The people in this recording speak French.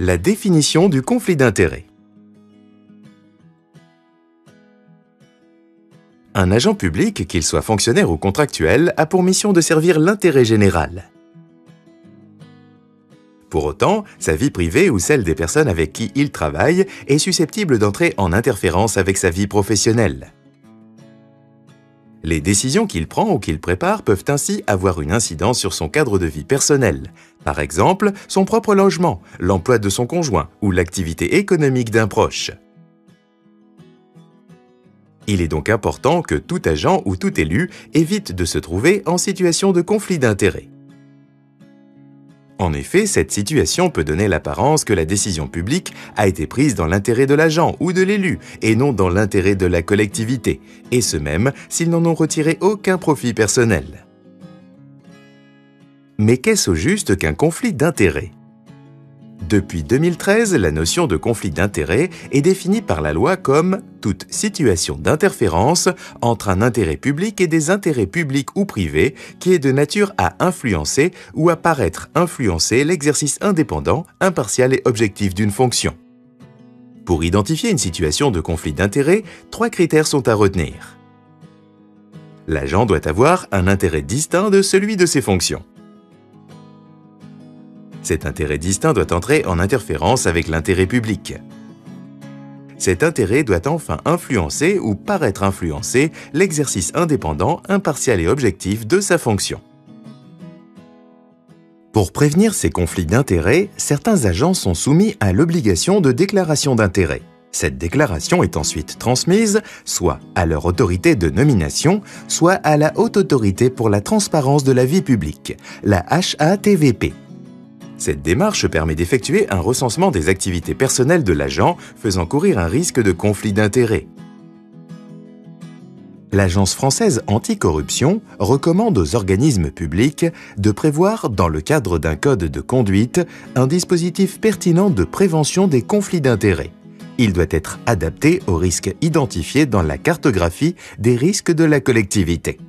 La définition du conflit d'intérêts. Un agent public, qu'il soit fonctionnaire ou contractuel, a pour mission de servir l'intérêt général. Pour autant, sa vie privée ou celle des personnes avec qui il travaille est susceptible d'entrer en interférence avec sa vie professionnelle. Les décisions qu'il prend ou qu'il prépare peuvent ainsi avoir une incidence sur son cadre de vie personnel, par exemple son propre logement, l'emploi de son conjoint ou l'activité économique d'un proche. Il est donc important que tout agent ou tout élu évite de se trouver en situation de conflit d'intérêts. En effet, cette situation peut donner l'apparence que la décision publique a été prise dans l'intérêt de l'agent ou de l'élu et non dans l'intérêt de la collectivité, et ce même s'ils n'en ont retiré aucun profit personnel. Mais qu'est-ce au juste qu'un conflit d'intérêts ? Depuis 2013, la notion de conflit d'intérêts est définie par la loi comme toute situation d'interférence entre un intérêt public et des intérêts publics ou privés qui est de nature à influencer ou à paraître influencer l'exercice indépendant, impartial et objectif d'une fonction. Pour identifier une situation de conflit d'intérêts, 3 critères sont à retenir. L'agent doit avoir un intérêt distinct de celui de ses fonctions. Cet intérêt distinct doit entrer en interférence avec l'intérêt public. Cet intérêt doit enfin influencer ou paraître influencer l'exercice indépendant, impartial et objectif de sa fonction. Pour prévenir ces conflits d'intérêts, certains agents sont soumis à l'obligation de déclaration d'intérêts. Cette déclaration est ensuite transmise soit à leur autorité de nomination, soit à la Haute Autorité pour la transparence de la vie publique, la HATVP. Cette démarche permet d'effectuer un recensement des activités personnelles de l'agent faisant courir un risque de conflit d'intérêts. L'Agence française anticorruption recommande aux organismes publics de prévoir, dans le cadre d'un code de conduite, un dispositif pertinent de prévention des conflits d'intérêts. Il doit être adapté aux risques identifiés dans la cartographie des risques de la collectivité.